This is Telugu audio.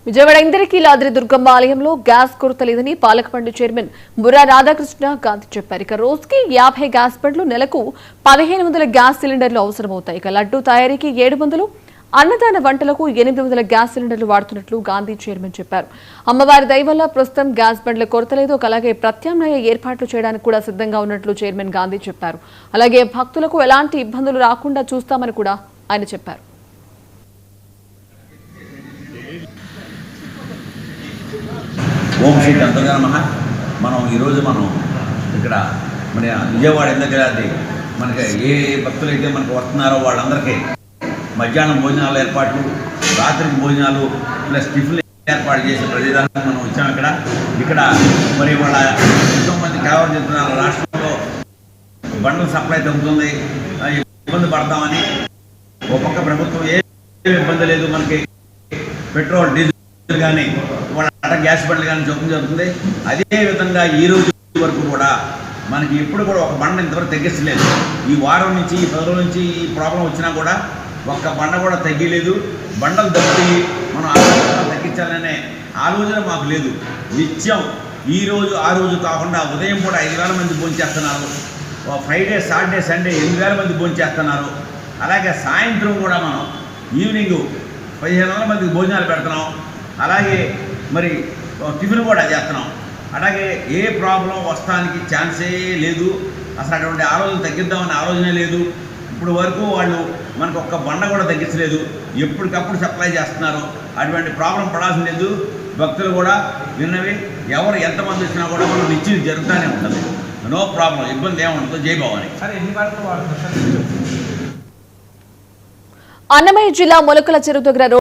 విజయవాడ ఇంద్రకీలాద్రి దుర్గమ్మ ఆలయంలో గ్యాస్ కొరత లేదని పాలకమండలి చైర్మన్ బుర్రా రాధాకృష్ణ గాంధీ చెప్పారు. ఇక రోజుకి 50 గ్యాస్ బండ్లు, నెలకు 1500 గ్యాస్ సిలిండర్లు అవసరమవుతాయి. ఇక లడ్డూ తయారీకి 700, అన్నదాన వంటలకు 800 గ్యాస్ సిలిండర్లు వాడుతున్నట్లు గాంధీ చైర్మన్ చెప్పారు. అమ్మవారి దయ వల్ల ప్రస్తుతం గ్యాస్ బండ్ల కొరత లేదు. అలాగే ప్రత్యామ్నాయ ఏర్పాట్లు చేయడానికి కూడా సిద్ధంగా ఉన్నట్లు చైర్మన్ గాంధీ చెప్పారు. అలాగే భక్తులకు ఎలాంటి ఇబ్బందులు రాకుండా చూస్తామని కూడా ఆయన చెప్పారు. ఓం శ్రీ గణపతిగా నమః. మనం ఈరోజు ఇక్కడ మన విజయవాడ ఇంద్రకీలాద్రి మనకి ఏ భక్తులైతే మనకు వస్తున్నారో వాళ్ళందరికీ మధ్యాహ్నం భోజనాల ఏర్పాట్లు, రాత్రికి భోజనాలు ప్లస్ టిఫిన్ ఏర్పాటు చేసే ప్రదేశానికి మనం వచ్చాము. ఇక్కడ మరి వాళ్ళ ఎంతో మంది కవర్ చెప్తున్నారు. రాష్ట్రంలో బండ్ల సప్లై తగ్గుతుంది, ఇబ్బంది పడతామని. ఒక పక్క ప్రభుత్వం ఏ ఇబ్బంది లేదు, మనకి పెట్రోల్ డీజిల్ కానీ వాళ్ళ గ్యాస్ బండ్లు కానీ జరుగుతుంది. అదేవిధంగా ఈ రోజు వరకు కూడా మనకి ఎప్పుడు కూడా ఒక బండ ఇంతవరకు తగ్గించలేదు. ఈ వారం నుంచి, ఈ 10 రోజుల నుంచి ఈ ప్రాబ్లం వచ్చినా కూడా ఒక్క బండ కూడా తగ్గలేదు. బండలు తగ్గి మనం తగ్గించాలనే ఆలోచన మాకు లేదు. నిత్యం ఈ రోజు ఆ రోజు కాకుండా ఉదయం కూడా 5000 మంది భోంచేస్తున్నారు. ఫ్రైడే, సాటర్డే, సండే 8000 మంది భోంచేస్తున్నారు. అలాగే సాయంత్రం కూడా మనం ఈవినింగ్ 1500 మందికి భోజనాలు పెడుతున్నాం. అలాగే మరి టిఫిన్ కూడా చేస్తున్నాం. అలాగే ఏ ప్రాబ్లం వస్తానికి ఛాన్సే లేదు. అసలు అటువంటి ఆలోచన తగ్గిద్దామనే ఆలోచనే లేదు. ఇప్పుడు వరకు వాళ్ళు మనకు ఒక్క బండ కూడా తగ్గించలేదు. ఎప్పటికప్పుడు సప్లై చేస్తున్నారు. అటువంటి ప్రాబ్లం పడాల్సిన లేదు. భక్తులు కూడా విన్నవి ఎవరు ఎంతమంది వచ్చినా కూడా మనం నిశ్చితి జరుగుతూనే ఉంటుంది. నో ప్రాబ్లం, ఇబ్బంది ఏముంటుందో. జై భవాని. అన్నమయ్య జిల్లా మొలకల చెరువు దగ్గర